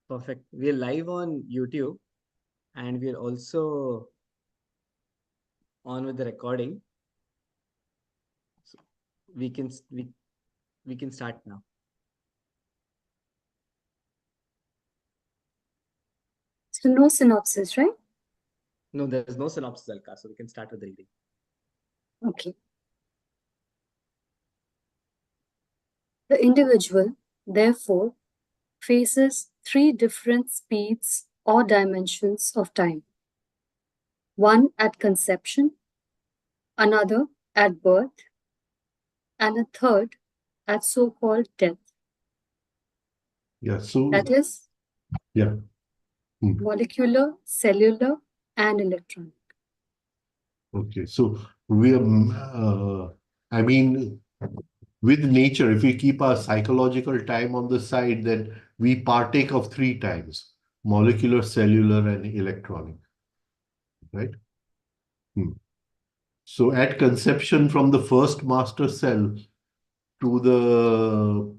Perfect. We're live on YouTube and we're also on with the recording. So we can we can start now. So no synopsis, right? No, there's no synopsis, Alka, so we can start with the reading. Okay. The individual, therefore, faces three different speeds or dimensions of time. One at conception, another at birth, and a third at so-called death. Yeah, so That is yeah. molecular, cellular, and electronic. Okay, so we are, I mean, with nature, if we keep our psychological time on the side, then we partake of three times: molecular, cellular, and electronic. Right? So at conception, from the first master cell to the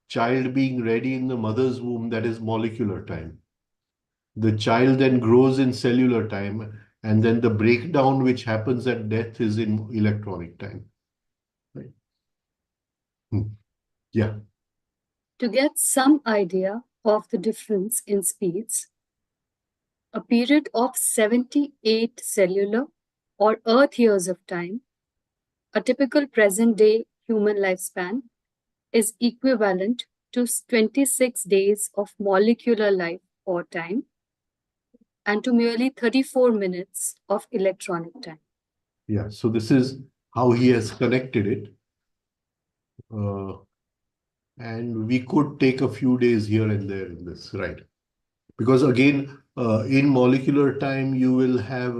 child being ready in the mother's womb, that is molecular time. The child then grows in cellular time, and then the breakdown which happens at death is in electronic time. Right? Yeah. To get some idea of the difference in speeds, a period of 78 cellular or Earth years of time, a typical present-day human lifespan, is equivalent to 26 days of molecular life or time and to merely 34 minutes of electronic time. Yeah, so this is how he has connected it. And we could take a few days here and there in this, right? Because again, in molecular time, you will have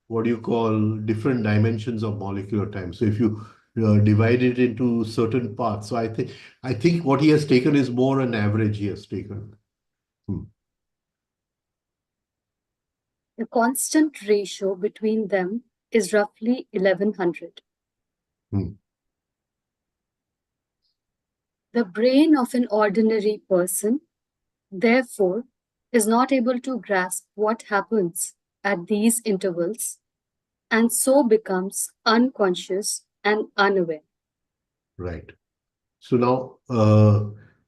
what you call different dimensions of molecular time. So if you divide it into certain parts, so I think what he has taken is more an average he has taken. The constant ratio between them is roughly 1100. The brain of an ordinary person, therefore, is not able to grasp what happens at these intervals and so becomes unconscious and unaware. Right. So now,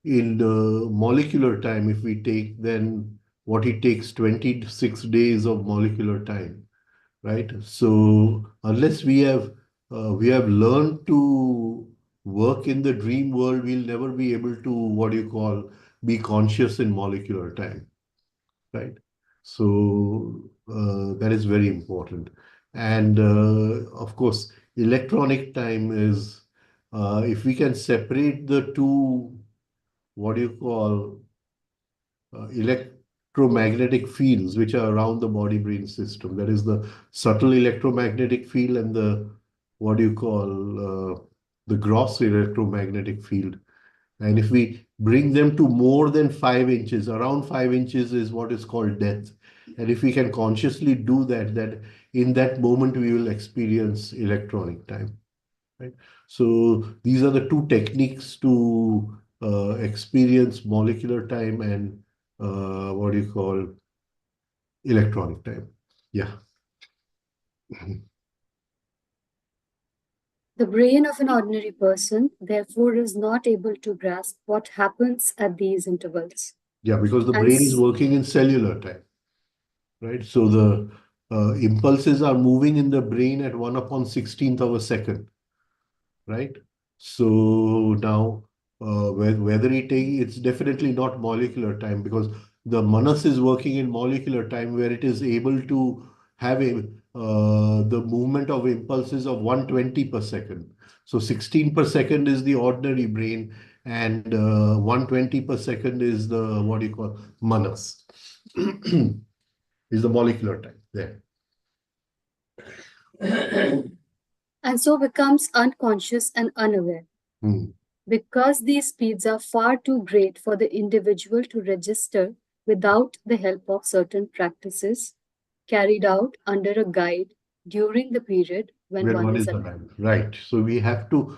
in the molecular time, if we take then what it takes 26 days of molecular time, right? So unless we have learned to work in the dream world, we'll never be able to what you call be conscious in molecular time, right? So that is very important. And of course, electronic time is if we can separate the two, what do you call electromagnetic fields which are around the body brain system. That is the subtle electromagnetic field and the what do you call the gross electromagnetic field. And if we bring them to more than 5 inches, around 5 inches is what is called death. And if we can consciously do that, that in that moment we will experience electronic time. Right? So these are the two techniques to experience molecular time and what do you call electronic time. Yeah. The brain of an ordinary person, therefore, is not able to grasp what happens at these intervals. Yeah, because the brain is working in cellular time, right? So the impulses are moving in the brain at 1/16th of a second, right? So now, whether it's definitely not molecular time because the manas is working in molecular time where it is able to have the movement of impulses of 120 per second. So 16 per second is the ordinary brain and 120 per second is the what do you call manas is the molecular time there. And so becomes unconscious and unaware. Because these speeds are far too great for the individual to register without the help of certain practices carried out under a guide during the period when one is alive. Right. So we have to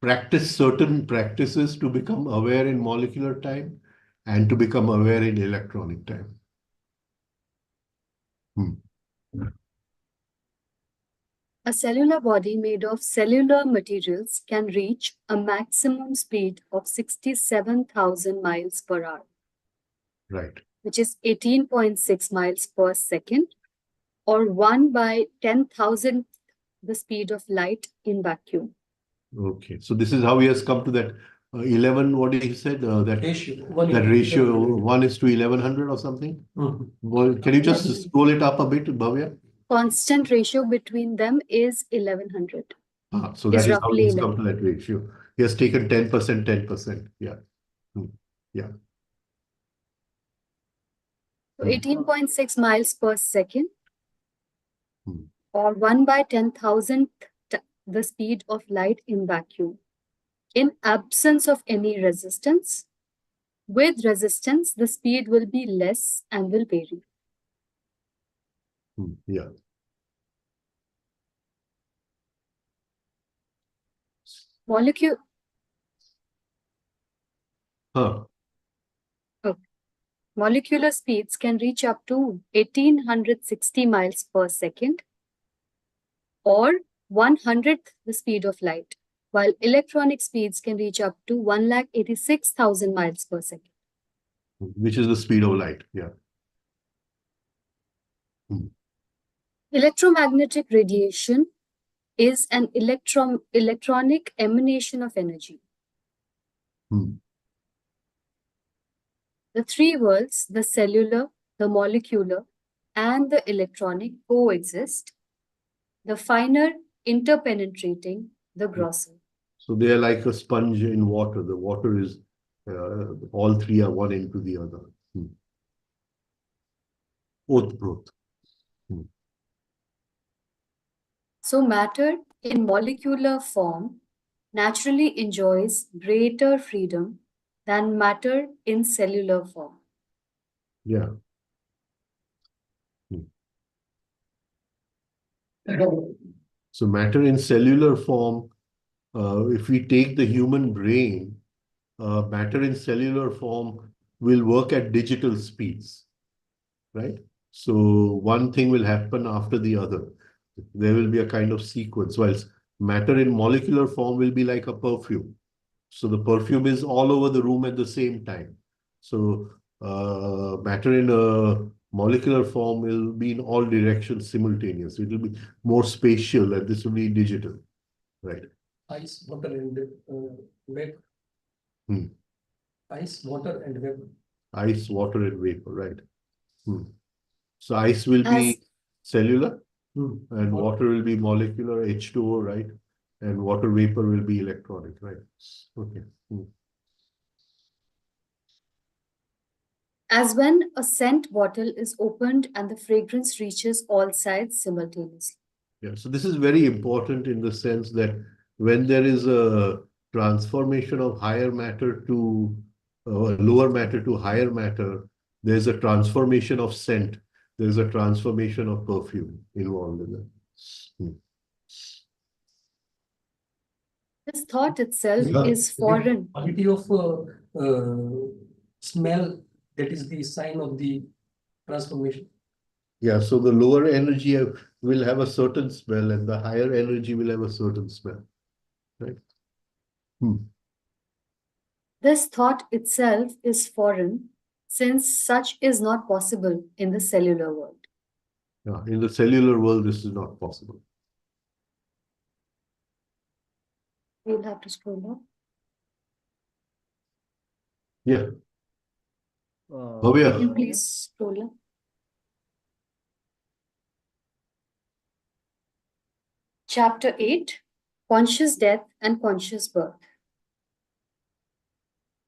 practice certain practices to become aware in molecular time. and to become aware in electronic time. A cellular body made of cellular materials can reach a maximum speed of 67,000 miles per hour, Right. which is 18.6 miles per second, or 1 by 10,000 the speed of light in vacuum. Okay. So this is how he has come to that 11, what he said, that Ratio. that ratio 1 is to 1100 or something. Well, can you just scroll it up a bit, Bhavya? Constant ratio between them is 1100. So that Is is how roughly he's come to that ratio. He has taken 10%, 10%. Yeah. Yeah. So 18.6 miles per second, Hmm. or 1 by 10,000 the speed of light in vacuum, in absence of any resistance. With resistance, the speed will be less and will vary. Yeah. Molecule. Molecular speeds can reach up to 1860 miles per second, or 100th the speed of light, while electronic speeds can reach up to 186,000 miles per second. Which is the speed of light. Yeah. Electromagnetic radiation is an electronic emanation of energy. The three worlds, the cellular, the molecular, and the electronic, coexist, the finer interpenetrating the grosser. So they are like a sponge in water. The water is, all three are one into the other. Oth-broth. So matter in molecular form naturally enjoys greater freedom than matter in cellular form. Yeah. So matter in cellular form, if we take the human brain, matter in cellular form will work at digital speeds, right? So one thing will happen after the other. There will be a kind of sequence, whilst matter in molecular form will be like a perfume. So the perfume is all over the room at the same time. So matter in a molecular form will be in all directions simultaneous. It will be more spatial, and this will be digital, right? Ice, water, and vapor. Ice, water, and vapor. Ice, water, and vapor, right? So ice will be cellular, and water will be molecular, H2O, right? And water vapor will be electronic, right? Okay. As when a scent bottle is opened and the fragrance reaches all sides simultaneously. Yeah, so this is very important in the sense that when there is a transformation of higher matter to lower matter to higher matter, there's a transformation of scent. There's a transformation of perfume involved in that. This thought itself is foreign. Quality of smell, that is the sign of the transformation. Yeah, so the lower energy will have a certain smell, and the higher energy will have a certain smell, right? This thought itself is foreign, since such is not possible in the cellular world. Yeah, in the cellular world, this is not possible. We'll have to scroll up. Yeah. Can you please scroll up? Chapter 8, Conscious Death and Conscious Birth.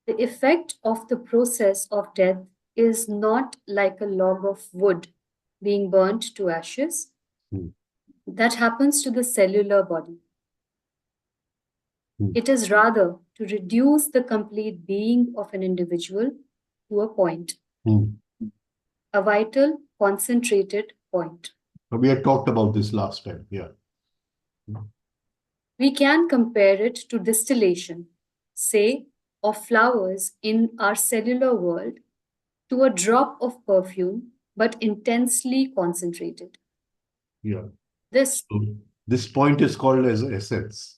The effect of the process of death is not like a log of wood being burnt to ashes. That happens to the cellular body. It is rather to reduce the complete being of an individual to a point, a vital, concentrated point. We had talked about this last time, yeah. We can compare it to distillation, say of flowers in our cellular world to a drop of perfume, but intensely concentrated. Yeah. This So this point is called as essence.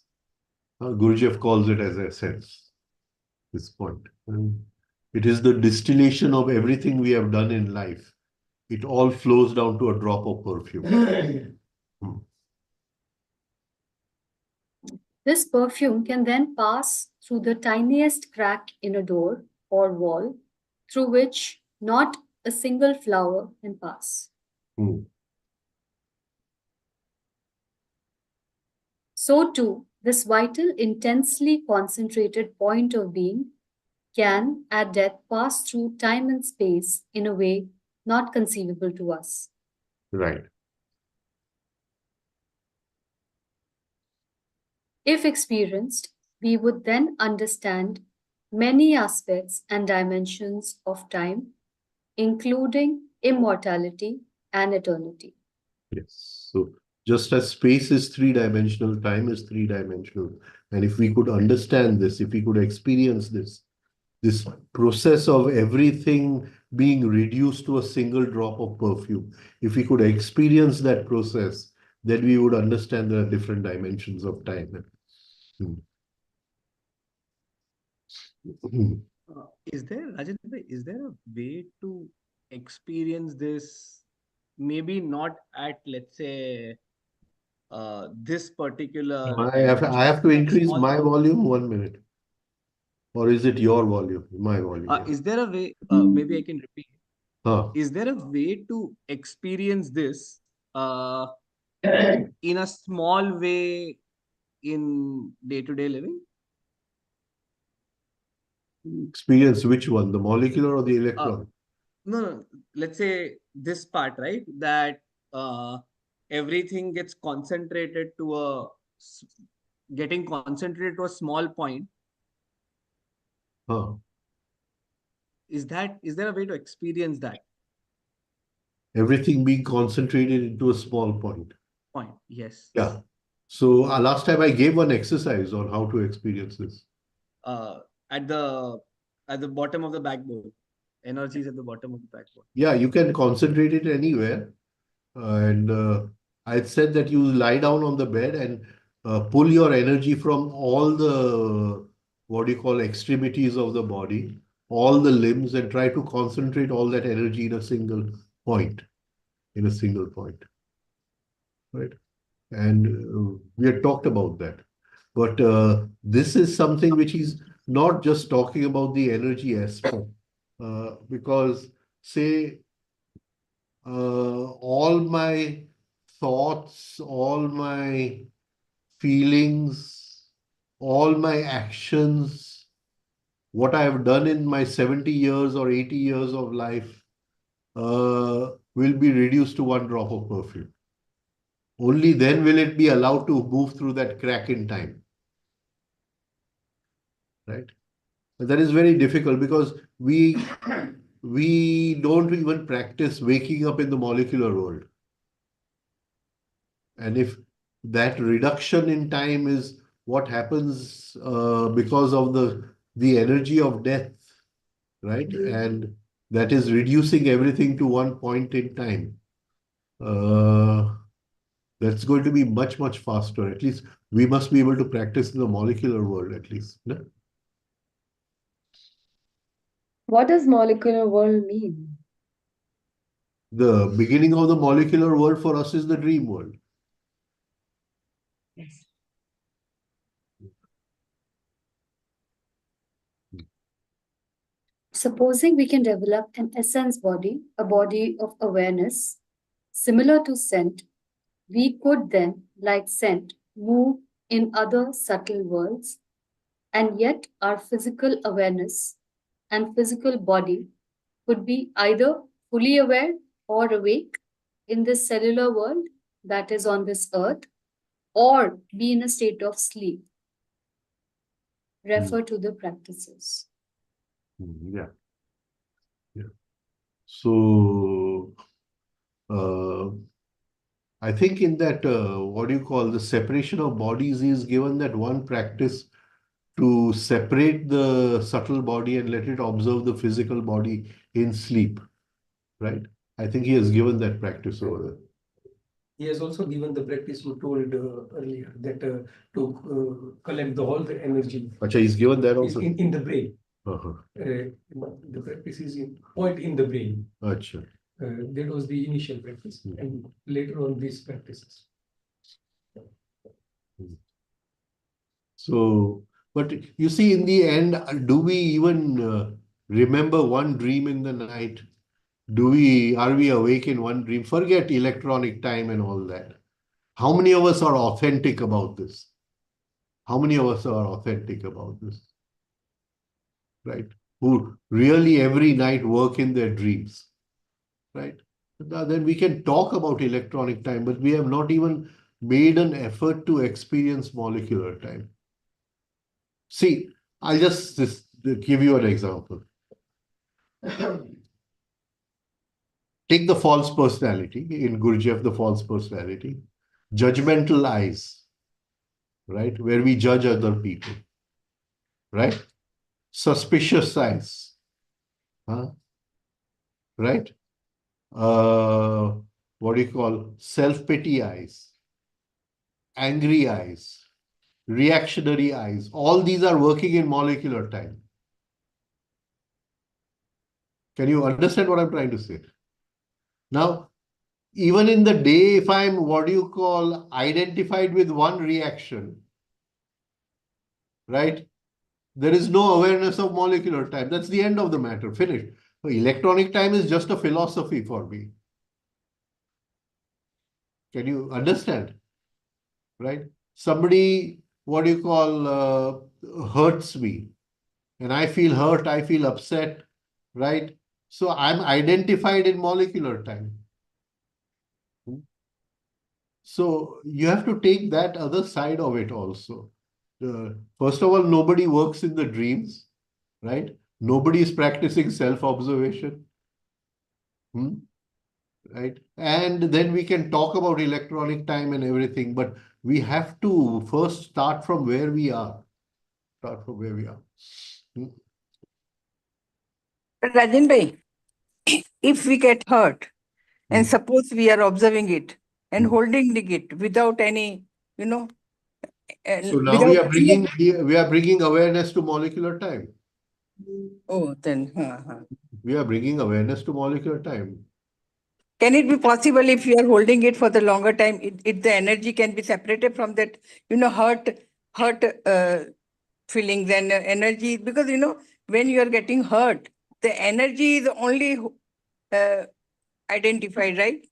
Gurdjieff calls it as essence, this point. And it is the distillation of everything we have done in life. It all flows down to a drop of perfume. Hmm. This perfume can then pass through the tiniest crack in a door or wall through which not a single flower can pass. Hmm. So, too, this vital, intensely concentrated point of being can, at death, pass through time and space in a way not conceivable to us. Right. If experienced, we would then understand many aspects and dimensions of time, including immortality and eternity. Yes. So just as space is three-dimensional, time is three-dimensional. And if we could understand this, if we could experience this process of everything being reduced to a single drop of perfume, if we could experience that process, then we would understand the different dimensions of time. Hmm. Hmm. Is there, Rajen, is there a way to experience this? Maybe not at, let's say, this particular I dimension, have to but at increase small. my volume 1 minute. Or is it your volume? My volume. Is there a way? Maybe I can repeat. Huh. Is there a way to experience this uh, in a small way in day-to-day living? Experience which one? The molecular or the Uh, electron? no, let's say this part, right? That uh, everything gets concentrated to getting concentrated to a small point. Huh. Is there a way to experience that Everything being concentrated into a small point. point? Yes. Yeah. So last time I gave one exercise on how to experience this. Uh, at the bottom of the backbone. Energy is at the bottom of the backbone. Yeah, you can concentrate it anywhere. And I said that you lie down on the bed and pull your energy from all the, what do you call, extremities of the body, all the limbs, and try to concentrate all that energy in a single point, in a single point. Right. And we had talked about that. But this is something which is not just talking about the energy aspect, because say all my thoughts, all my feelings, all my actions, what I have done in my 70 years or 80 years of life will be reduced to one drop of perfume. Only then will it be allowed to move through that crack in time. Right? And that is very difficult because we don't even practice waking up in the molecular world. And if that reduction in time is what happens because of the energy of death, right? And that is reducing everything to one point in time. That's going to be much, much faster. At least we must be able to practice in the molecular world, at least. No? What does molecular world mean? The beginning of the molecular world for us is the dream world. Yes. Supposing we can develop an essence body, a body of awareness, similar to scent, we could then, like scent, move in other subtle worlds, and yet our physical awareness and physical body could be either fully aware or awake in this cellular world that is on this earth, or be in a state of sleep. Refer to the practices. Yeah. Yeah. So I think in that, what do you call, the separation of bodies is given that one practice to separate the subtle body and let it observe the physical body in sleep, right? I think he has given that practice over there. He has also given the practice you told earlier that to collect all the energy Acha, he's given that is also. in the brain. Uh-huh. The practice is in point in the brain. Acha. That was the initial practice, and later on these practices. So, but you see, in the end, do we even remember one dream in the night? Are we awake in one dream? Forget electronic time and all that. How many of us are authentic about this? How many of us are authentic about this? Right? Who really every night work in their dreams, right? Now, then we can talk about electronic time, but we have not even made an effort to experience molecular time. See, I'll just give you an example. Take the false personality, in Gurdjieff, the false personality, judgmental eyes, right? Where we judge other people, right? Suspicious eyes, huh? Right? What do you call self-pity eyes, angry eyes, reactionary eyes. All these are working in molecular time. Can you understand what I'm trying to say? Now, even in the day, if I'm what do you call identified with one reaction, right? There is no awareness of molecular time. That's the end of the matter. Finished. So electronic time is just a philosophy for me. Can you understand? Right? Somebody, what do you call, hurts me, and I feel hurt, I feel upset, right? So I'm identified in molecular time. So you have to take that other side of it also. First of all, nobody works in the dreams, right? Nobody is practicing self-observation. Right? And then we can talk about electronic time and everything, but we have to first start from where we are. Start from where we are. Rajan bhai, if we get hurt and suppose we are observing it and holding it without any, So now without we are bringing awareness to molecular time. Oh, then. We are bringing awareness to molecular time. Can it be possible if you are holding it for the longer time, the energy can be separated from that, hurt feelings and energy? Because, when you are getting hurt, the energy is only identified, right?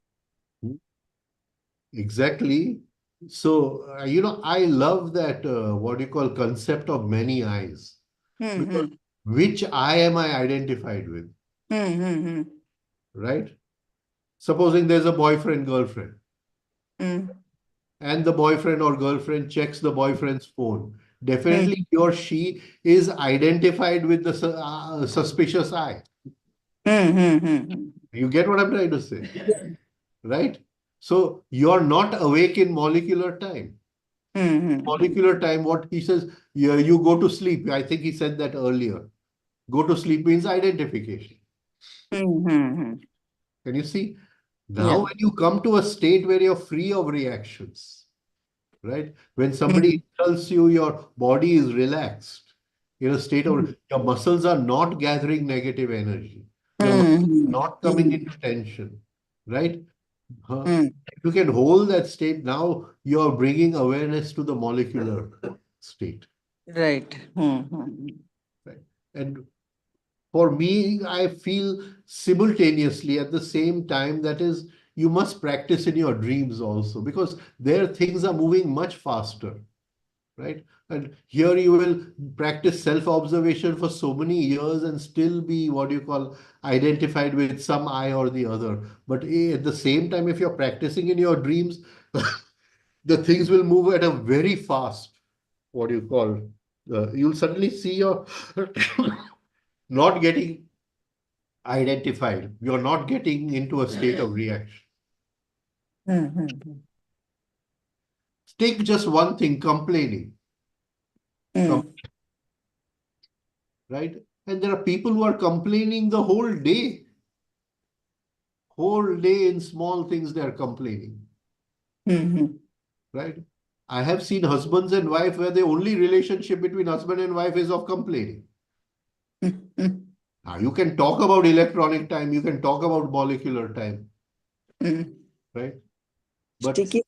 Exactly. So, I love that, what you call concept of many eyes. Because which eye am I identified with? Right? Supposing there's a boyfriend, girlfriend, and the boyfriend or girlfriend checks the boyfriend's phone. Definitely he or she is identified with the suspicious eye. You get what I'm trying to say? Right? So you're not awake in molecular time. Molecular time, what he says, you go to sleep. I think he said that earlier. Go to sleep means identification. Can you see? Now, when you come to a state where you're free of reactions, right? When somebody insults you, your body is relaxed in a state of your muscles are not gathering negative energy. Your muscles are not coming into tension, right? If you can hold that state, now you're bringing awareness to the molecular state. Right. Right? And for me, I feel simultaneously at the same time that is, you must practice in your dreams also because there things are moving much faster, right? And here you will practice self-observation for so many years and still be what you call identified with some eye or the other. But at the same time, if you're practicing in your dreams, the things will move at a very fast, what you call, you'll suddenly see you're not getting identified. You're not getting into a state of reaction. Take just one thing, complaining. right? And there are people who are complaining the whole day. Whole day in small things they are complaining, right? I have seen husbands and wife where the only relationship between husband and wife is of complaining. Now you can talk about electronic time, you can talk about molecular time, right? But Sticky.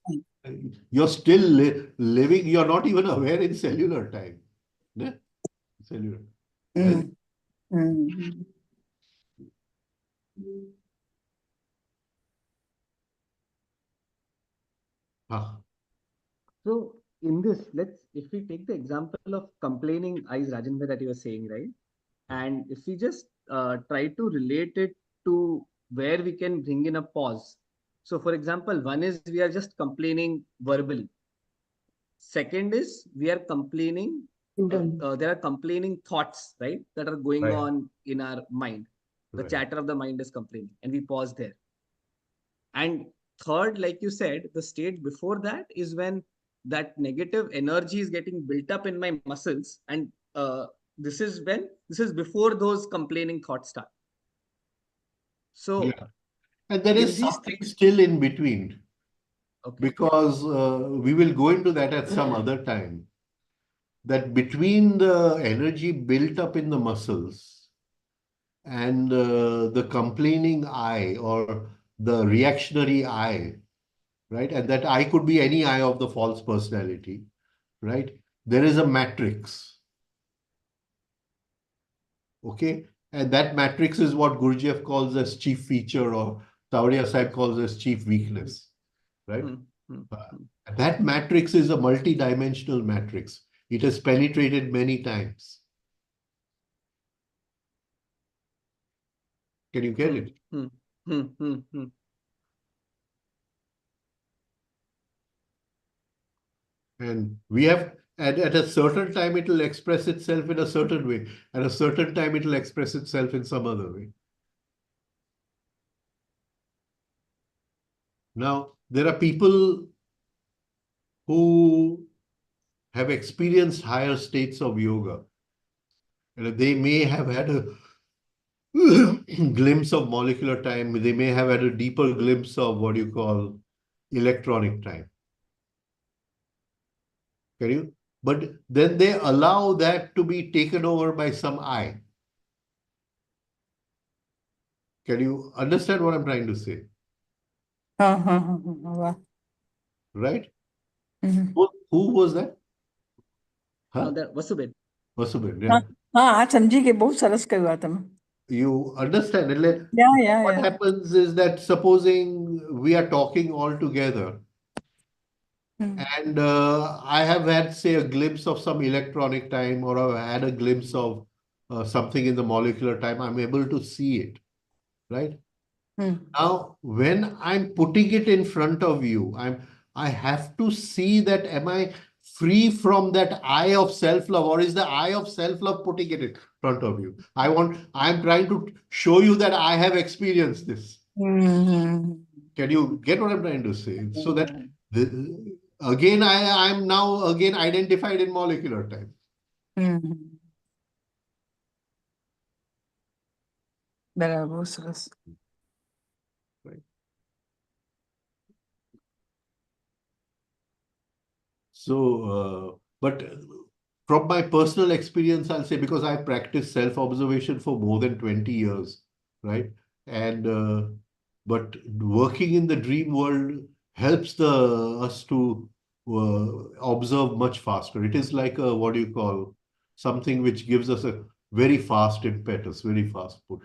you're still living, you're not even aware in cellular time. Yeah? Cellular. Right? Ah, So in this, if we take the example of complaining eyes, Rajan bhai, that you were saying, right? And if we just try to relate it to where we can bring in a pause. So for example, one is we are just complaining verbally. Second is we are complaining, there are complaining thoughts, right? That are going right, on in our mind. The right. chatter of the mind is complaining and we pause there. And third, like you said, the stage before that is when that negative energy is getting built up in my muscles. And this is before those complaining thoughts start. So Yeah. And there in is these something three, still in between, okay. because we will go into that at some other time. That between the energy built up in the muscles and the complaining I or the reactionary I, right? And that I could be any I of the false personality, right? There is a matrix, okay? And that matrix is what Gurdjieff calls as chief feature, or Tavaria Sahib calls as chief weakness, right? Hmm, hmm, hmm. That matrix is a multi-dimensional matrix. It has penetrated many times. Can you get Hmm, it? hmm, hmm, hmm, hmm. And we have, at a certain time, it will express itself in a certain way. At a certain time, it will express itself in some other way. Now, there are people who have experienced higher states of yoga. And they may have had a glimpse of molecular time. They may have had a deeper glimpse of what you call electronic time. Can you? But then they allow that to be taken over by some I. Can you understand what I'm trying to say? Wow. Right? Mhm. Who was that? Huh? That was a bit. Vasubin, हाँ yeah. हाँ समझी के बहुत सरस कही बात है You understand? What yeah. happens is that supposing we are talking all together, and I have had, say, a glimpse of some electronic time, or I've had a glimpse of something in the molecular time, I'm able to see it, right? Now, when I'm putting it in front of you, I have to see that am I free from that eye of self-love, or is the eye of self-love putting it in front of you? I'm trying to show you that I have experienced this. Can you get what I'm trying to say? So that again, I'm now again identified in molecular time. बराबर बहुत सरस Right. So, but from my personal experience, I'll say, because I've practiced self-observation for more than 20 years, right? And but working in the dream world helps us to observe much faster. It is like a, what do you call, something which gives us a very fast impetus, very fast push.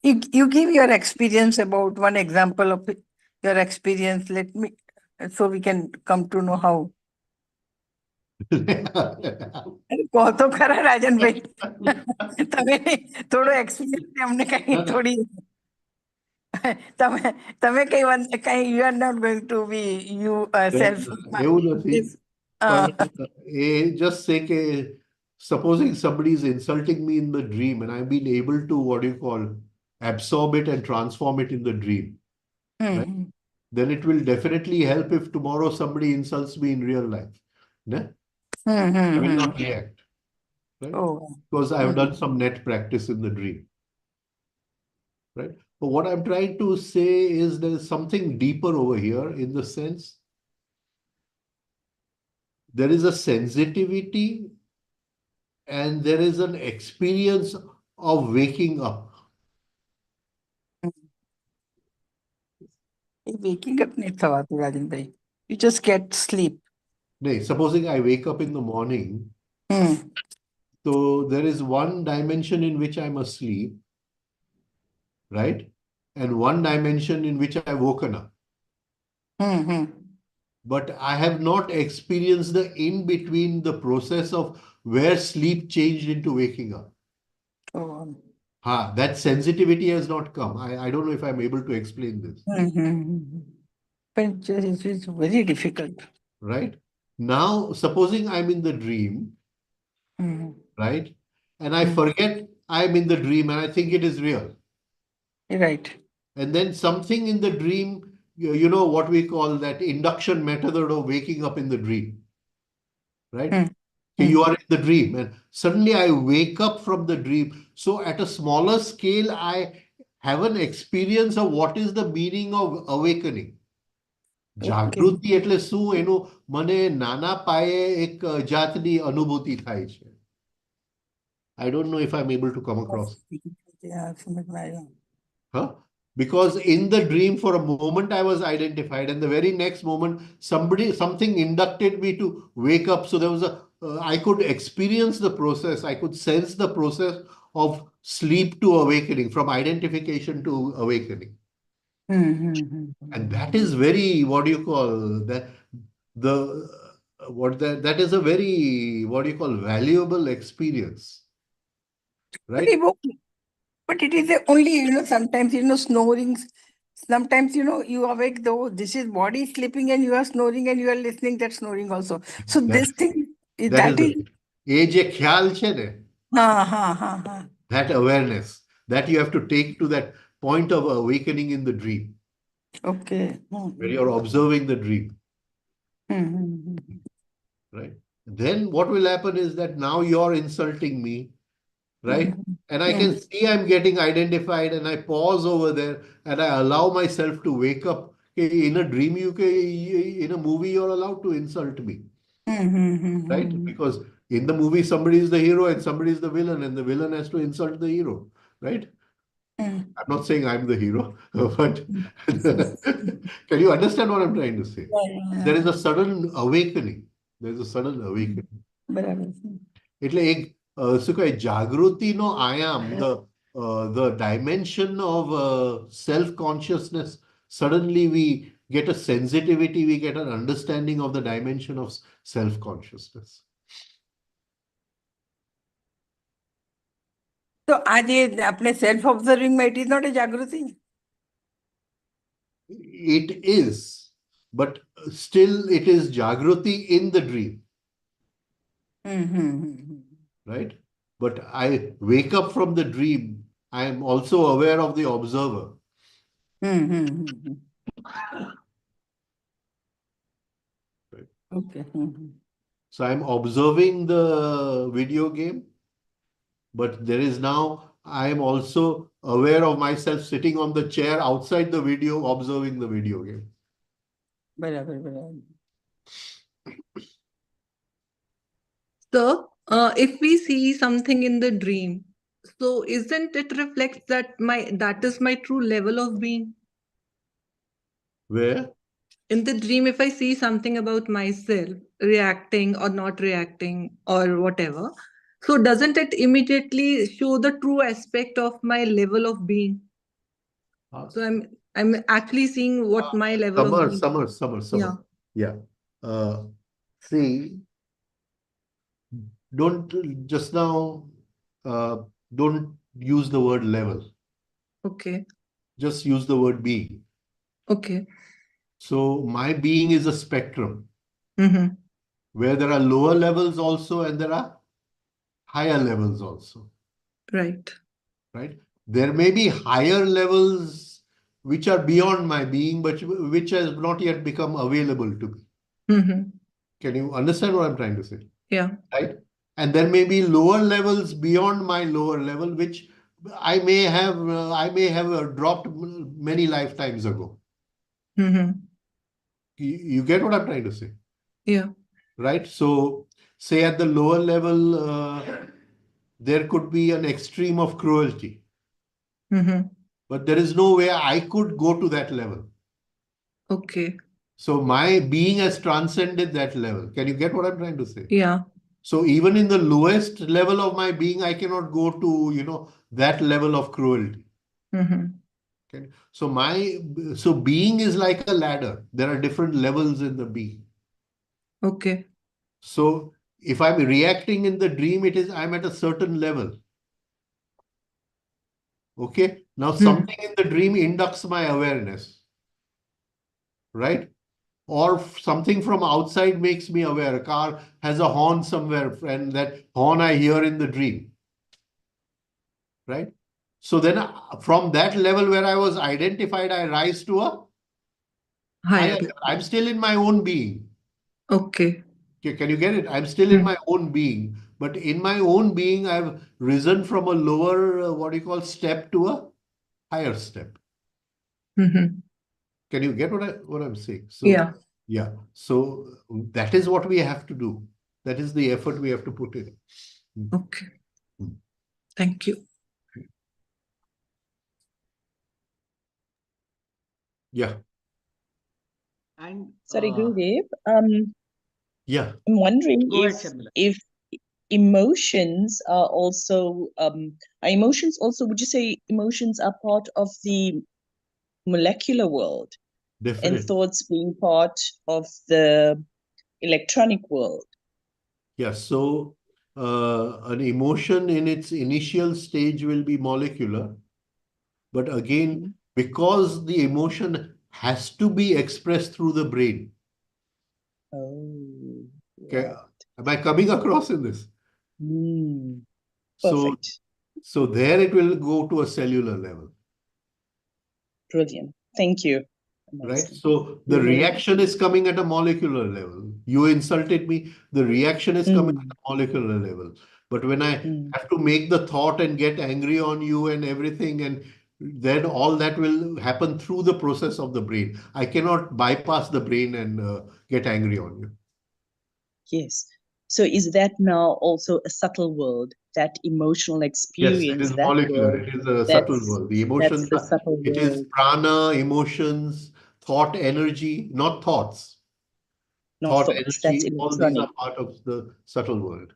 You give your experience about one example of your experience. Let me, so we can come to know how. કહો તો ખરા રાજન ભાઈ તમે થોડો experience અમને કઈ થોડી તમે તમે કઈ કઈ you are not going to be you self એવું નથી. uh, Just say કે supposing somebody is insulting me in the dream and I've been able to, what do you call, absorb it and transform it in the dream, right? Then it will definitely help if tomorrow somebody insults me in real life. Ne? I will not react. right? Oh. Because I've done some net practice in the dream, right? But what I'm trying to say is there's something deeper over here in the sense there is a sensitivity and there is an experience of waking up. Waking up नहीं था बात राजन भाई. You just get sleep. Nay, supposing I wake up in the morning, Hmm. so there is one dimension in which I'm asleep, right? And one dimension in which I've woken up. Hmm. But I have not experienced the in between, the process of where sleep changed into waking up. Oh. That sensitivity has not come. I don't know if I'm able to explain this. Hmm. But it's very difficult. Right? Now, supposing I'm in the dream, Hmm. right? And I Hmm. forget I'm in the dream and I think it is real. Right. And then something in the dream, you know what we call that induction method of waking up in the dream, right? Hmm. Okay, Hmm. you are in the dream and suddenly I wake up from the dream. So at a smaller scale, I have an experience of what is the meaning of awakening. Okay. જાગૃતિ એટલે શું એનું મને નાના પાયે એક જાતની અનુભૂતિ થાય છે. I don't know if I'm able to come across. Yeah, समझ में आया. Huh? Because in the dream, for a moment, I was identified, and the very next moment, something inducted me to wake up. So there was I could experience the process, I could sense the process of sleep to awakening, from identification to awakening. And that is very, what do you call that? The what that is a very, what do you call, valuable experience, But right? but it is only, sometimes, snoring. Sometimes, you awake though, this is body sleeping and you are snoring and you are listening that snoring also. So That this thing, that is that is, right. એ જે ખ્યાલ છે ને, ha. that awareness that you have to take to that point of awakening in the dream, Okay. where you're observing the dream, Hmm. right? Then what will happen is that now you're insulting me, right? And I can see I'm getting identified and I pause over there and I allow myself to wake up. In a dream, in a movie, you're allowed to insult me, right? Because in the movie, somebody is the hero and somebody is the villain, and the villain has to insult the hero, right? I'm not saying I'm the hero, but can you understand what I'm trying to say? There is a sudden awakening. There's a sudden awakening. બરાબર. એટલે એક શું કહે જાગૃતિનો આયામ, the dimension of self-consciousness, suddenly we get a sensitivity, we get an understanding of the dimension of self-consciousness. તો આજે આપણે self ઓબ્ઝર્વિંગમાં it is not a જાગૃતિ. It is, but still it is jagruti in the dream, right? But I wake up from the dream, I am also aware of the observer. Right. Okay. So I'm observing the video game, but there is now, I am also aware of myself sitting on the chair outside the video, observing the video game. બરાબર. So, if we see something in the dream, so isn't it reflects that is my true level of being? Where? In the dream, if I see something about myself reacting or not reacting or whatever, so doesn't it immediately show the true aspect of my level of being? So I'm actually seeing what my level of being. Summer. Yeah. See, don't just now, don't use the word level. Okay. Just use the word being. Okay. So my being is a spectrum Mm-hmm. where there are lower levels also and there are higher levels also. Right. Right? There may be higher levels which are beyond my being, but which has not yet become available to me. Mm-hmm. Can you understand what I'm trying to say? Yeah. Right? And there may be lower levels beyond my lower level, which I may have dropped many lifetimes ago. Mm-hmm. You get what I'm trying to say, Yeah. right? So say at the lower level, there could be an extreme of cruelty, Mm-hmm. but there is no way I could go to that level. Okay. So my being has transcended that level. Can you get what I'm trying to say? Yeah. So even in the lowest level of my being, I cannot go to, that level of cruelty. Mm-hmm. Okay. So being is like a ladder. There are different levels in the being. Okay. So if I'm reacting in the dream, I'm at a certain level. Okay. Now something in the dream inducts my awareness, right? Or something from outside makes me aware. A car has a horn somewhere, and that horn I hear in the dream, right? So then from that level where I was identified, I rise to a higher Higher. level. I'm still in my own being. Okay. Okay, can you get it? I'm still in my own being, but in my own being, I've risen from a lower, what do you call, step to a higher step. Mm-hmm. Can you get what I'm saying? So Yeah. yeah, so that is what we have to do. That is the effort we have to put in. Okay. Hmm. Thank you. Yeah, And Sorry, Gurudev. yeah, I'm wondering go ahead, Sharmila. if emotions are emotions also, would you say emotions are part of the molecular world and definitely. thoughts being part of the electronic world? Yeah, so an emotion in its initial stage will be molecular, but again, because the emotion has to be expressed through the brain. Oh, Okay, right. am I coming across in this? Perfect. So there it will go to a cellular level, Brilliant. Thank you. right? Amazing. So the reaction is coming at a molecular level. You insulted me, the reaction is coming at a molecular level. But when I have to make the thought and get angry on you and everything, and then all that will happen through the process of the brain. I cannot bypass the brain and get angry on you. Yes. So is that now also a subtle world, that emotional Yes, it experience, is that molecular. world? It is a subtle That's world. The that's emotions the are, subtle it is world, prana, emotions, thought, energy, not thoughts. not Thought, thoughts. That's energy, all these electronic. are part of the subtle world,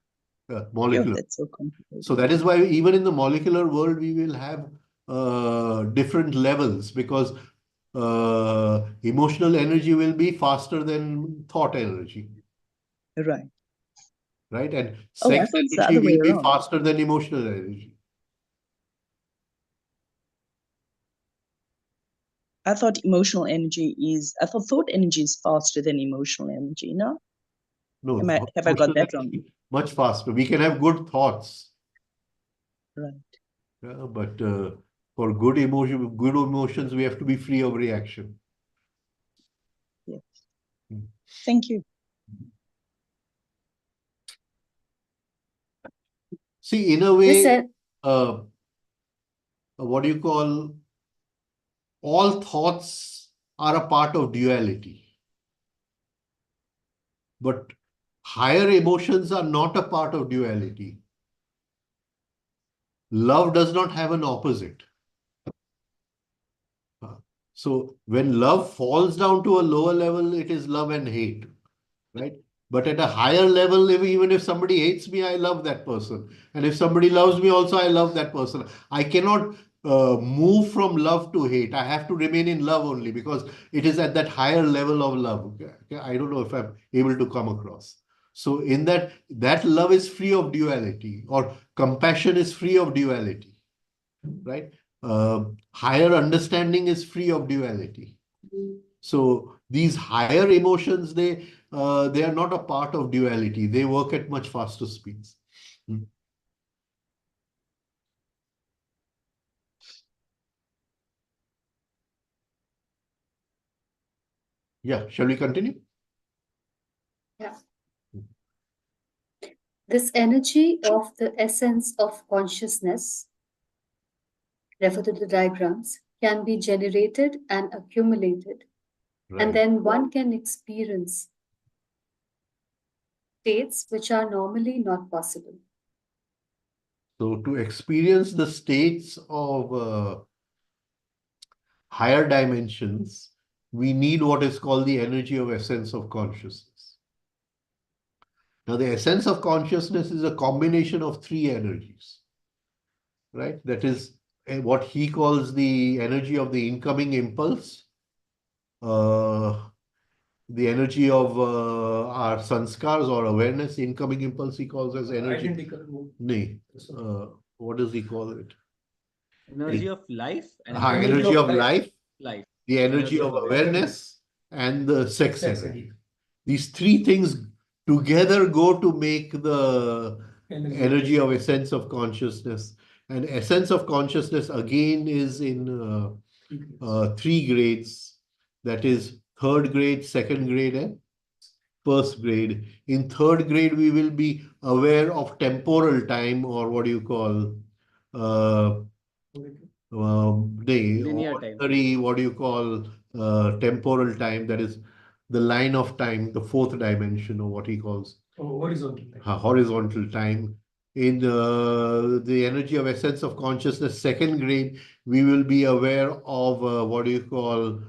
Yeah, molecular. that's so complicated. So that is why even in the molecular world, we will have different levels, because emotional energy will be faster than thought energy, Right. right? And Oh, I sex thought it's the energy other way will be around. faster than emotional energy. I thought thought energy is faster than emotional energy. No? No, Have I got emotional that wrong? energy much faster. We can have good thoughts, Right. but for good emotions, we have to be free of reaction. Yes. Thank you. See, in a way, Yes, what do you call, all thoughts are a part of duality, but higher emotions are not a part of duality. Love does not have an opposite. So when love falls down to a lower level, it is love and hate, right? But at a higher level, even if somebody hates me, I love that person. And if somebody loves me also, I love that person. I cannot move from love to hate. I have to remain in love only, because it is at that higher level of love. Okay? I don't know if I'm able to come across. So in that love is free of duality, or compassion is free of duality, right? Higher understanding is free of duality. So these higher emotions, they are not a part of duality. They work at much faster speeds. Yeah, shall we continue? Yeah. This energy of the essence of consciousness, refer to the diagrams, can be generated and accumulated, and Right. then one can experience states which are normally not possible. So to experience the states of higher dimensions, we need what is called the energy of essence of consciousness. Now, the essence of consciousness is a combination of three energies, right? That is what he calls the energy of the incoming impulse, uh, the energy of our sanskars or awareness, incoming impulse he calls as energy. Identical move. Nee, what does he call it? Energy of life and Energy of life, life. the energy of awareness, and the sex energy. These three things together go to make the energy of essence of consciousness. And essence of consciousness again is in three grades. That is third grade, second grade, and first grade. In third grade, we will be aware of temporal time, or what do you call Linear time. ordinary, what do you call temporal time? That is the line of time, the fourth dimension, or what he calls Horizontal time. horizontal time. In the energy of essence of consciousness, second grade, we will be aware of what do you call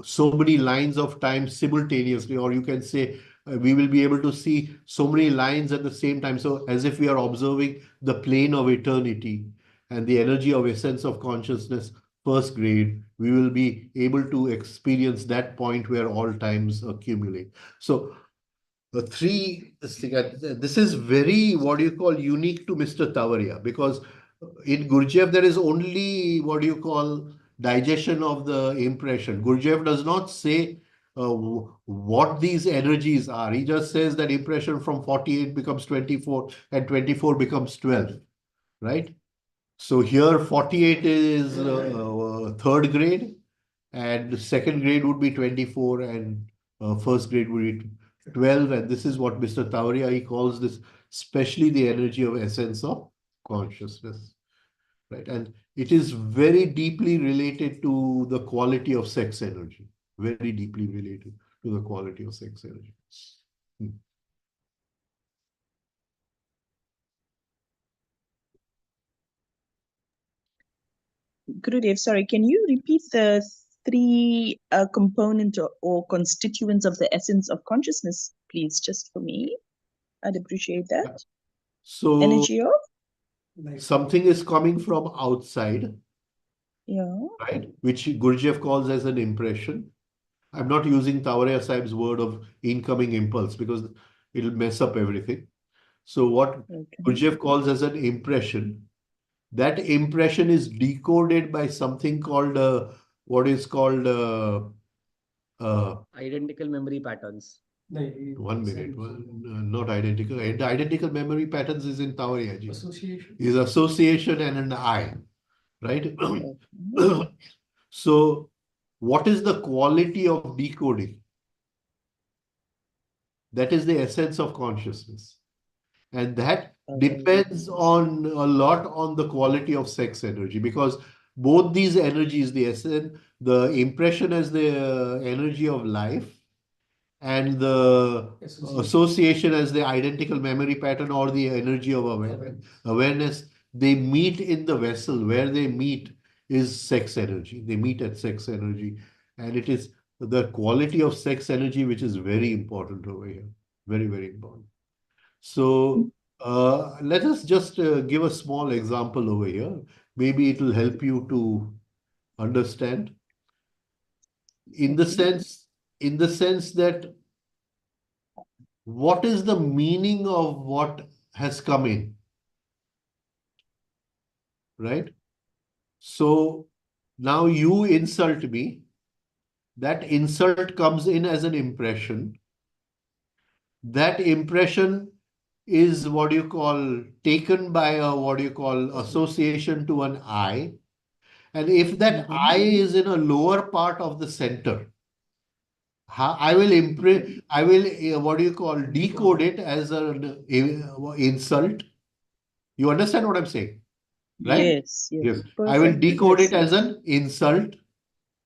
so many lines of time simultaneously, or you can say we will be able to see so many lines at the same time. So as if we are observing the plane of eternity and the energy of essence of consciousness, first grade, we will be able to experience that point where all times accumulate. So this is very, what do you call, unique to Mr. Tavaria, because in Gurdjieff, there is only, what do you call, digestion of the impression. Gurdjieff does not say what these energies are. He just says that impression from 48 becomes 24 and 24 becomes 12, right? So here 48 is third grade, and second grade would be 24, and first grade would be 12. And this is what Mr. Tavaria, he calls this, especially the energy of essence of consciousness, right? And it is very deeply related to the quality of sex energy, very deeply related to the quality of sex energy. Gurudev, sorry, can you repeat the three component or constituents of the essence of consciousness, please, just for me? I'd appreciate that. So energy of something is coming from outside, right? Which Gurdjieff calls as an impression. I'm not using Tavaria Sahib's word of incoming impulse because it'll mess up everything. So what Gurdjieff calls as an impression, that impression is decoded by something called what is called identical memory patterns. 1 minute. Not identical. And the identical memory patterns is in Tavaria. Association. Is association and an I, right? So what is the quality of decoding? That is the essence of consciousness. And that depends on a lot on the quality of sex energy, because both these energies, the essence, the impression as the energy of life, and the association as the identical memory pattern or the energy of awareness, they meet in the vessel. Where they meet is sex energy. They meet at sex energy. And it is the quality of sex energy which is very important over here. Very, very important. So let us just give a small example over here. Maybe it will help you to understand. In the sense that what is the meaning of what has come in, right? So now you insult me. That insult comes in as an impression. That impression is what you call taken by a what you call association to an I. And if that I is in a lower part of the center, I will I will, what do you call, decode it as an insult. You understand what I'm saying, right? Yes, yes. Yes. I will Perfect. decode Yes, it as yes. an insult,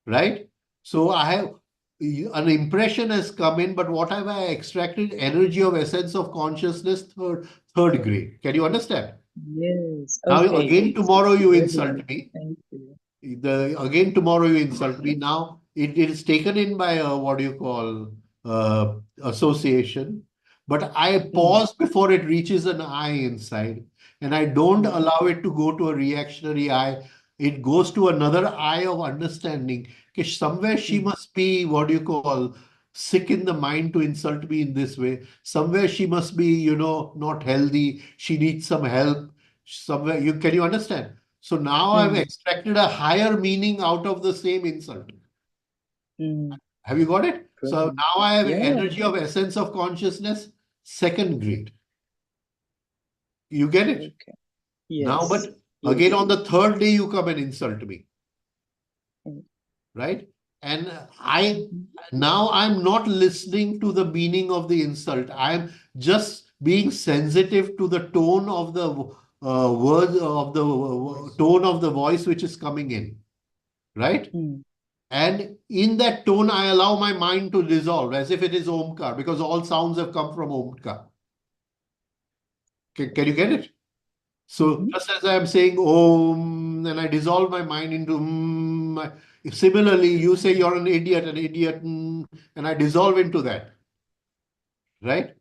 right? So I have an impression has come in, but what have I extracted? Energy of essence of consciousness, third grade. Can you understand? Yes. Now Okay. again tomorrow you Brilliant. insult me. Thank you. Again tomorrow you insult me. Now it is taken in by a, what do you call, association, but I Mm, pause before it reaches an I inside, and I don't mm, allow it to go to a reactionary I. It goes to another I of understanding. Okay, somewhere she mm, must be, what do you call, sick in the mind to insult me in this way. Somewhere she must be, not healthy. She needs some help. Somewhere, can you understand? So now I've mm, extracted a higher meaning out of the same insult. mm. Have you got it? So Brilliant. now I have Yeah. energy of essence of consciousness, second grade. You get it? Okay. Now, Yes. but again, Yes. on the third day, you come and insult me, Mm, right? And mhm, now I'm not listening to the meaning of the insult. I'm just being sensitive to the tone of the word of the tone of the voice which is coming in, right? mm. And in that tone, I allow my mind to dissolve as if it is Omkar, because all sounds have come from Omkar. Can you get it? So Mhm. just as I am saying Om, and I dissolve my mind into similarly, you say you're an idiot, and I dissolve into that, right?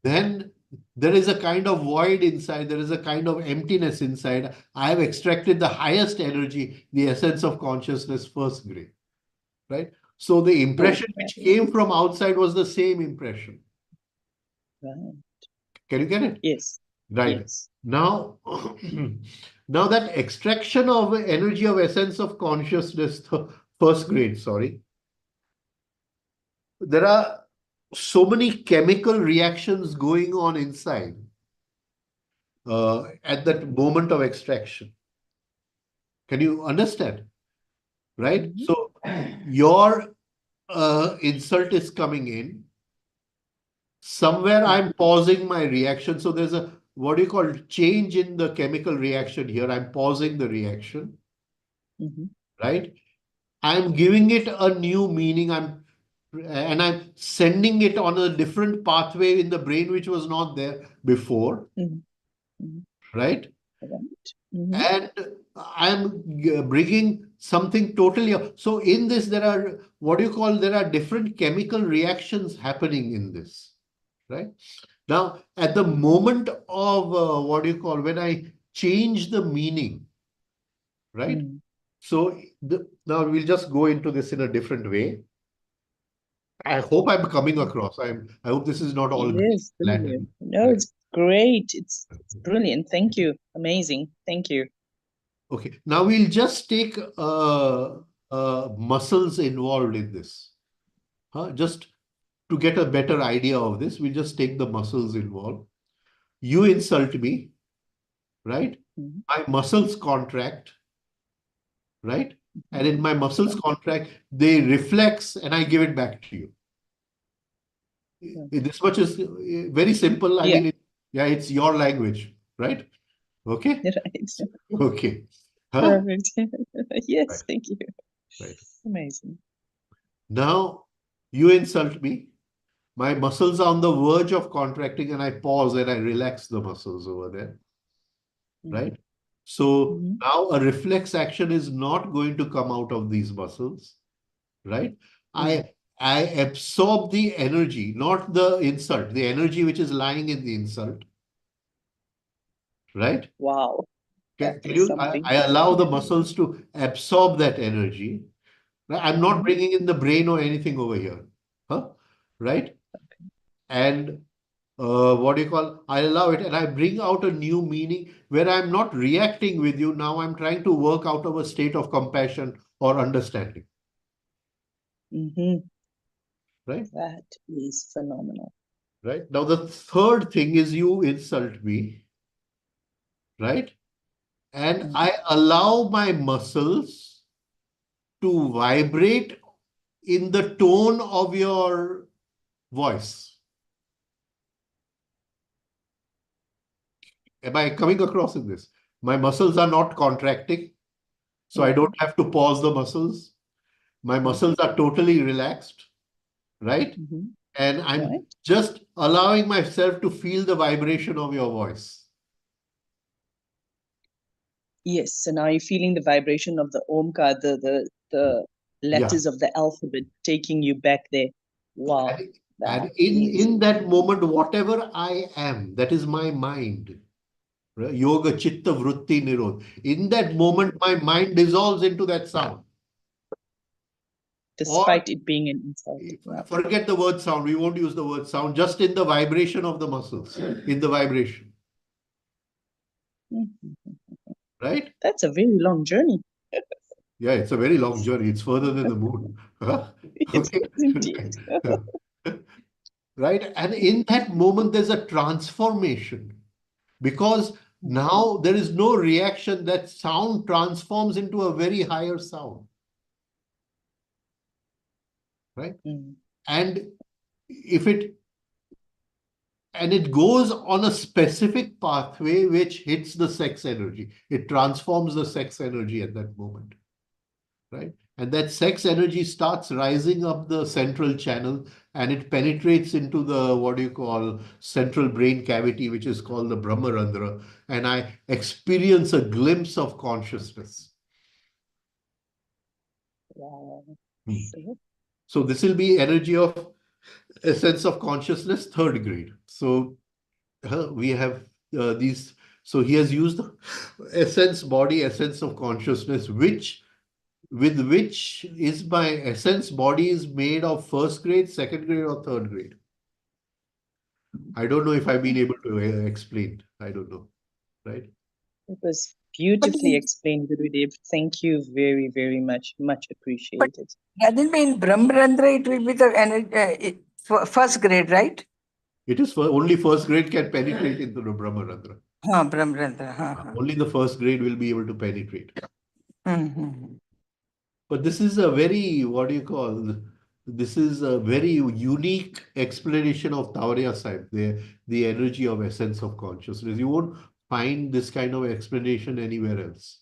Then there is a kind of void inside, there is a kind of emptiness inside. I have extracted the highest energy, the essence of consciousness, first grade. Right? So the impression which Right. came from outside was the same impression. Right. Can you get it? Yes. Right. Yes. Now, now that extraction of energy of essence of consciousness, first grade, sorry, there are so many chemical reactions going on inside at that moment of extraction. Can you understand? Right? Mhm. So your insult is coming in. Somewhere Mm, I'm pausing my reaction. So there's a, what do you call, change in the chemical reaction here. I'm pausing the reaction, mhm, right? I'm giving it a new meaning. And I'm sending it on a different pathway in the brain which was not there before, mhm, mhm. right? Right. Mhm, And I'm bringing something totally. So in this, there are, what do you call, there are different chemical reactions happening in this, right? Now, at the moment of, what do you call, when I change the meaning, right? mm. So now we'll just go into this in a different way. I hope I'm coming across. I hope this is not all Greek Yes, brilliant. Latin. No, Right? it's great. It's brilliant. Thank you. Amazing. Thank you. Okay. Now we'll just take muscles involved in this. Just to get a better idea of this, we'll just take the muscles involved. You insult me, right? Mhm. My muscles contract, right? And in my muscles Okay. contract, they reflex and I give it back to you. Yeah. This much is very simple. I Yeah. mean, yeah, it's your language, right? Okay. Right. Okay. Huh? Perfect. Yes, Right. thank you. Right. Amazing. Now you insult me. My muscles are on the verge of contracting, and I pause and I relax the muscles over there, Mm, right? So mhm, now a reflex action is not going to come out of these muscles, right? mm. I absorb the energy, not the insult, the energy which is lying in the insult, right? Wow, that Can is you? something. I allow the muscles to absorb that energy. Right? I'm not Mhm, bringing in the brain or anything over here, huh? Right? And what do you call? I allow it, and I bring out a new meaning where I'm not reacting with you. Now I'm trying to work out of a state of compassion or understanding, mhm. right? That is phenomenal. Right. Now the third thing is you insult me, right? And Mm, I allow my muscles to vibrate in the tone of your voice. Am I coming across in this? My muscles are not contracting, so I don't have to pause the muscles. My muscles are totally relaxed, right? And I'm Right. just allowing myself to feel the vibration of your voice. Yes, so now you're feeling the vibration of the Omkar, the letters of the alphabet taking you back there. Wow. And That in is that moment, whatever I am, that is my mind. Right? Yoga Chitta Vritti Nirodh. In that moment, my mind dissolves into that sound. Or despite it being an insult. Yeah. forget the word sound. We won't use the word sound. Just in the vibration of the muscles. In the vibration. Right? That's a very long journey. Yeah, it's a very long journey. It's further than the moon. It Okay. is indeed. Right? And in that moment, there's a transformation. Because now there is no reaction. That sound transforms into a very higher sound. Right? And if it goes on a specific pathway which hits the sex energy. It transforms the sex energy at that moment. Right? And that sex energy starts rising up the central channel and it penetrates into the, what do you call, central brain cavity, which is called the Brahmarandhra. And I experience a glimpse of consciousness. Wow. So this will be energy of a sense of consciousness, third grade. So we have these. So he has used essence body, essence of consciousness, which is my essence body is made of first grade, second grade, or third grade. I don't know if I've been able to explain. I don't know. Right? It was beautifully explained, Gurudev. Thank you very, very much. Much appreciated. Doesn't mean Brahmarandra, it will be the first grade, right? It is only first grade can penetrate into the Brahmarandhra. Brahmarandra. Only the first grade will be able to penetrate. Mm-hmm. But this is a very, what do you call, this is a very unique explanation of Tavaria Sahib, the energy of essence of consciousness. You won't find this kind of explanation anywhere else.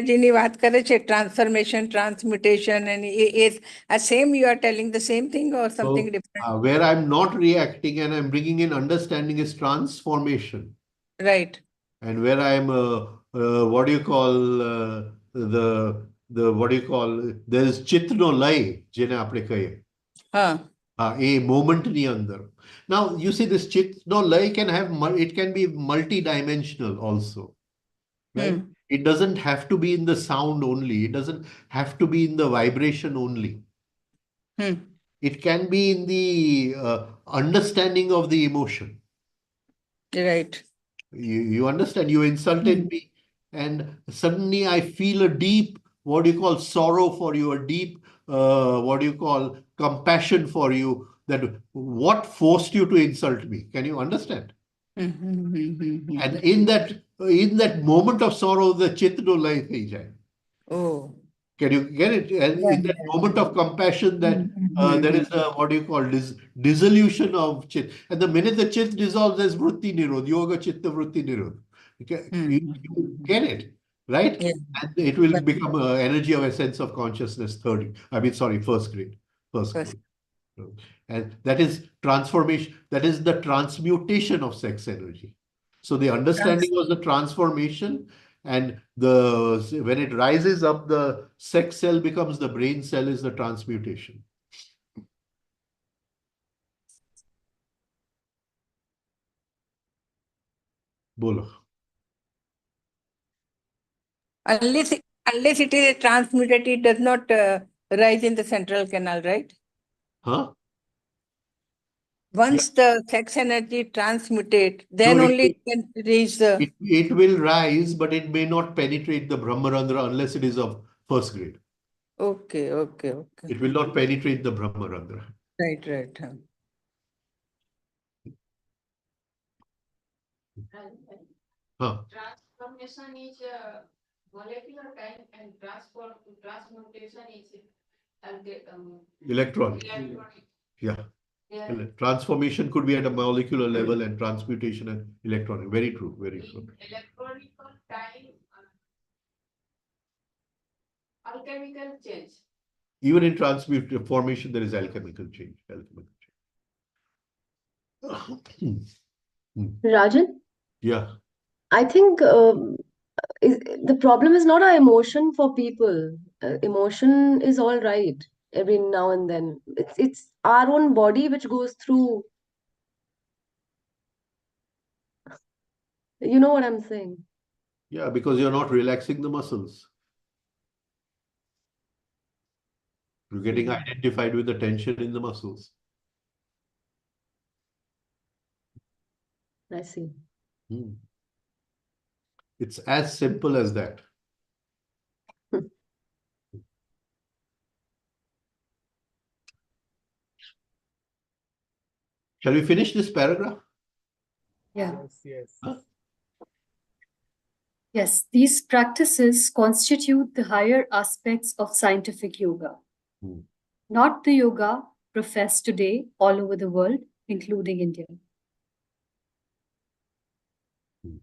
જેની વાત કરે છે transformation, transmutation, and is same. You are telling the same thing or something different? Where I'm not reacting and I'm bringing in understanding is transformation. Right. And where I'm, what do you call, what do you call, there's chit no lay, jene apne kahe. A moment ni andar. Now, you see this chit no lay can have, it can be multi-dimensional also. Right? It doesn't have to be in the sound only. It doesn't have to be in the vibration only. It can be in the understanding of the emotion. Right. You understand? You insulted me, and suddenly I feel a deep, what do you call, sorrow for you, a deep, what do you call, compassion for you. That what forced you to insult me? Can you understand? And in that moment of sorrow, the chit no lay thi jai. Oh. Can you get it? And in that moment of compassion, that there is a, what do you call, dissolution of chit. And the minute the chit dissolves, there's vritti nirodh, yoga chitta vritti nirodh. You get it, right? Yeah. And it will become an energy of a sense of consciousness, first grade. First grade. And that is transformation, that is the transmutation of sex energy. So the understanding was the transformation, and when it rises up, the sex cell becomes the brain cell, is the transmutation. Bolo. Unless it is transmuted, it does not rise in the central canal, right? Huh? Once the sex energy transmutate, then No, only it can reach the. It will rise, but it may not penetrate the Brahmarandhra unless it is of first grade. Okay. It will not penetrate the Brahmarandhra. Right. Huh. Transformation is Molecular time and transmutation is Electronic. electronic. Yeah. Yeah. Transformation could be at a molecular level and transmutation at electronic. Very true. Very true. Electronic time, alchemical change. Even in transformation, there is alchemical change. Alchemical change. Rajan, Yeah. I think the problem is not our emotion for people. Emotion is all right every now and then. It's our own body which goes through. You know what I'm saying? Yeah, because you're not relaxing the muscles. You're getting identified with the tension in the muscles. I see. It's as simple as that. Shall we finish this paragraph? Yeah. Yes. Huh? Yes, these practices constitute the higher aspects of scientific yoga, not the yoga professed today all over the world, including India.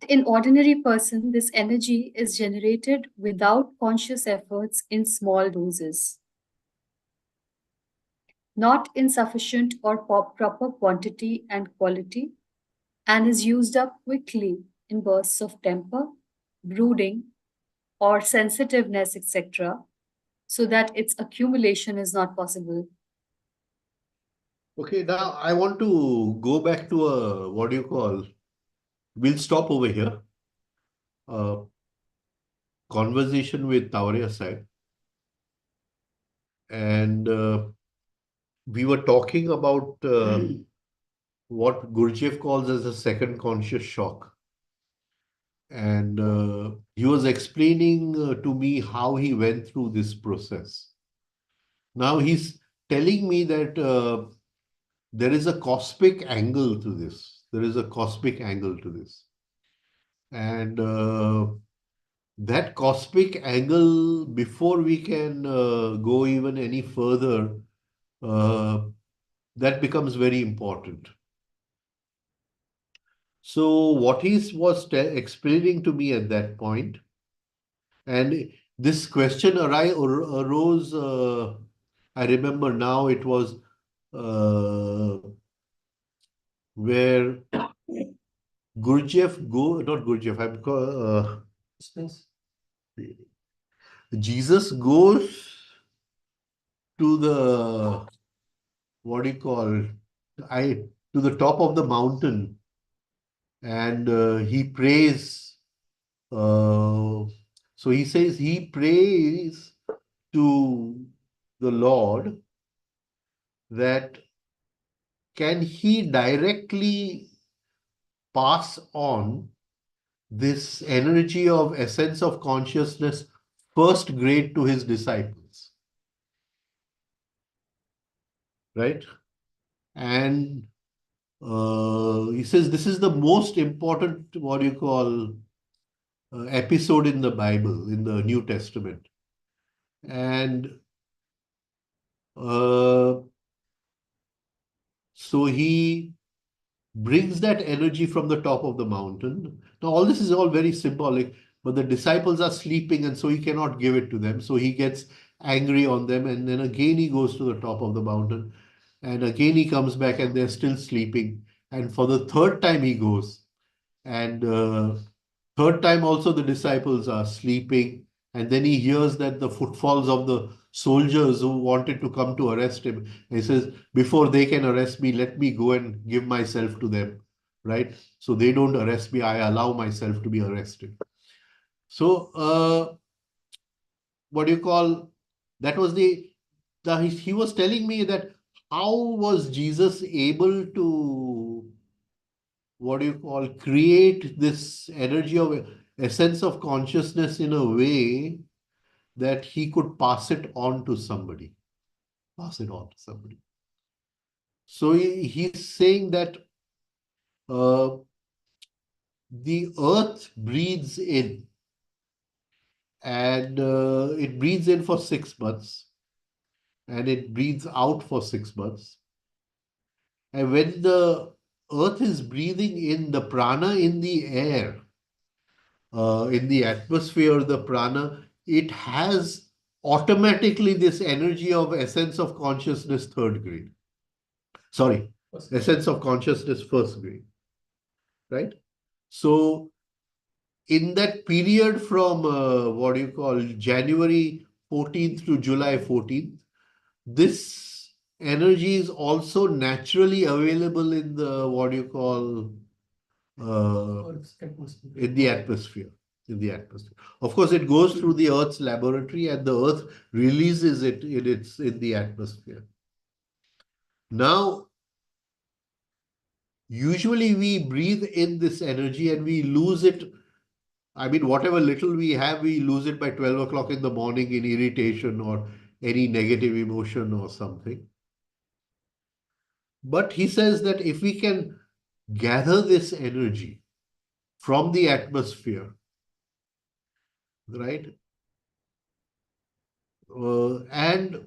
In ordinary person, this energy is generated without conscious efforts in small doses, not in sufficient or proper quantity and quality, and is used up quickly in bursts of temper, brooding, or sensitiveness, etc., so that its accumulation is not possible. Okay, now I want to go back to a, what do you call, we'll stop over here. Conversation with Tavaria side. And we were talking about what Gurdjieff calls as a second conscious shock. And he was explaining to me how he went through this process. Now he's telling me that there is a cosmic angle to this. There is a cosmic angle to this. And that cosmic angle, before we can go even any further, that becomes very important. So what he was explaining to me at that point, and this question arose, I remember now it was where not Gurdjieff, Jesus goes to the, what do you call, to the top of the mountain, and he prays. So he says he prays to the Lord that can he directly pass on this energy of essence of consciousness first grade to his disciples, right? And he says this is the most important, what do you call, episode in the Bible, in the New Testament. And so he brings that energy from the top of the mountain. Now, all this is all very symbolic, but the disciples are sleeping, and so he cannot give it to them. So he gets angry on them, and then again he goes to the top of the mountain, and again he comes back, and they're still sleeping. And for the third time he goes, and third time also the disciples are sleeping, and then he hears that the footfalls of the soldiers who wanted to come to arrest him. He says, before they can arrest me, let me go and give myself to them, right? So they don't arrest me, I allow myself to be arrested. So what do you call, that was he was telling me that how was Jesus able to, what do you call, create this energy of a sense of consciousness in a way that he could pass it on to somebody. Pass it on to somebody. So he's saying that the earth breathes in and it breathes in for 6 months and it breathes out for 6 months. And when the earth is breathing in the prana in the air, in the atmosphere, the prana, it has automatically this energy of essence of consciousness third grade. Sorry, essence of consciousness first grade. Right? So in that period from what do you call January 14th to July 14th, this energy is also naturally available in the what do you call Earth's atmosphere. in the atmosphere. In the atmosphere. Of course, it goes through the Earth's laboratory and the Earth releases it in the atmosphere. Now, usually we breathe in this energy and we lose it. I mean, whatever little we have, we lose it by 12 o'clock in the morning in irritation or any negative emotion or something. But he says that if we can gather this energy from the atmosphere, right, and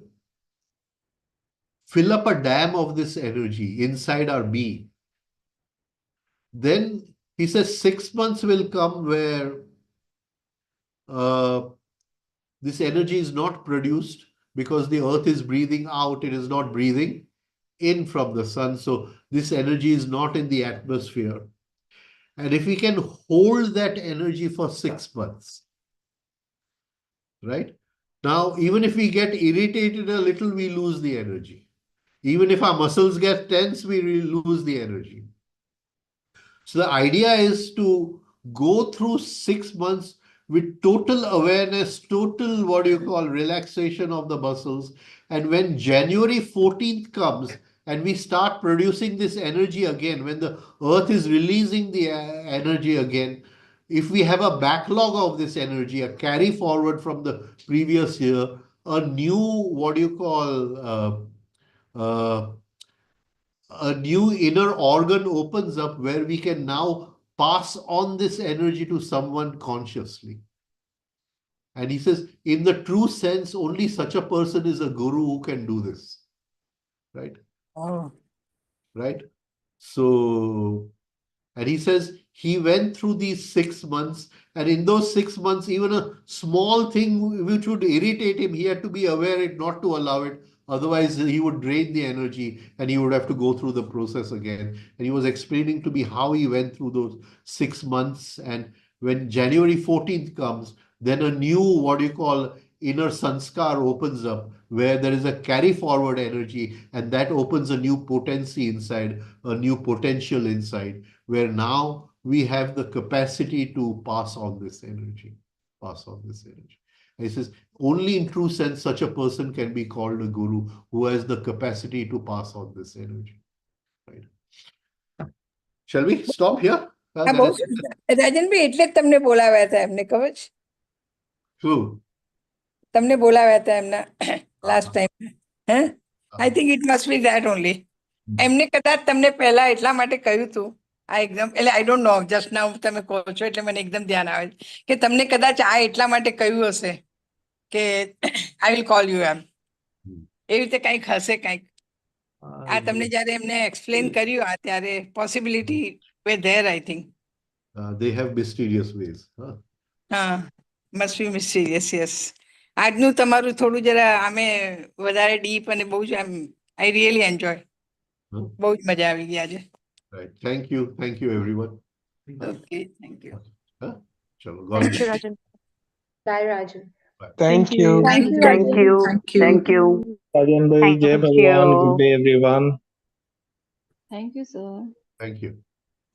fill up a dam of this energy inside our being, then he says 6 months will come where this energy is not produced because the earth is breathing out, it is not breathing in from the sun. So this energy is not in the atmosphere. And if we can hold that energy for 6 months, right? Now, even if we get irritated a little, we lose the energy. Even if our muscles get tense, we lose the energy. So the idea is to go through 6 months with total awareness, total what do you call relaxation of the muscles. And when January 14th comes and we start producing this energy again, when the earth is releasing the energy again, if we have a backlog of this energy, a carry forward from the previous year, a new what do you call a new inner organ opens up where we can now pass on this energy to someone consciously. And he says, in the true sense, only such a person is a guru who can do this. Right? Oh. Right? So, and he says he went through these 6 months, and in those 6 months, even a small thing which would irritate him, he had to be aware it not to allow it. Otherwise, he would drain the energy and he would have to go through the process again. And he was explaining to me how he went through those 6 months. And when January 14th comes, then a new, what do you call, inner sanskar opens up where there is a carry forward energy, and that opens a new potency inside, a new potential inside, where now we have the capacity to pass on this energy. Pass on this energy. And he says, only in true sense, such a person can be called a guru who has the capacity to pass on this energy. Right? Shall we stop here? હા બહુ રાજનભાઈ એટલે જ તમને બોલાવ્યા હતા એમને ખબર છે True. તમને બોલાવ્યા હતા એમના લાસ્ટ ટાઈમ હે I think it must be that only એમને કદાચ તમને પહેલા એટલા માટે કહ્યું હતું આ એકદમ એટલે આઈ ડોન્ટ નો જસ્ટ નાઉ તમે કહો છો એટલે મને એકદમ ધ્યાન આવે કે તમને કદાચ આ એટલા માટે કહ્યું હશે કે આઈ વિલ કોલ યુ એમ એવી રીતે કંઈક હશે કંઈક આ તમને જ્યારે એમને એક્સપ્લેન કર્યું આ ત્યારે possibility way there I think They have mysterious ways. હા મસ્ટ બી મિસ્ટીરિયસ યસ આજનું તમારું થોડું જરા આમે વધારે ડીપ અને બહુ જ આમ આઈ રિયલી એન્જોય બહુ જ મજા આવી ગઈ આજે Right. Thank you everyone. Okay thank you Chalo, Thank you, Rajan. Bye, Rajan. Thank you. Thank you, Thank Rajan. you. Thank you. Rajan bhai, Jai Bhagwan. Good day, everyone. Thank you, sir. Thank you.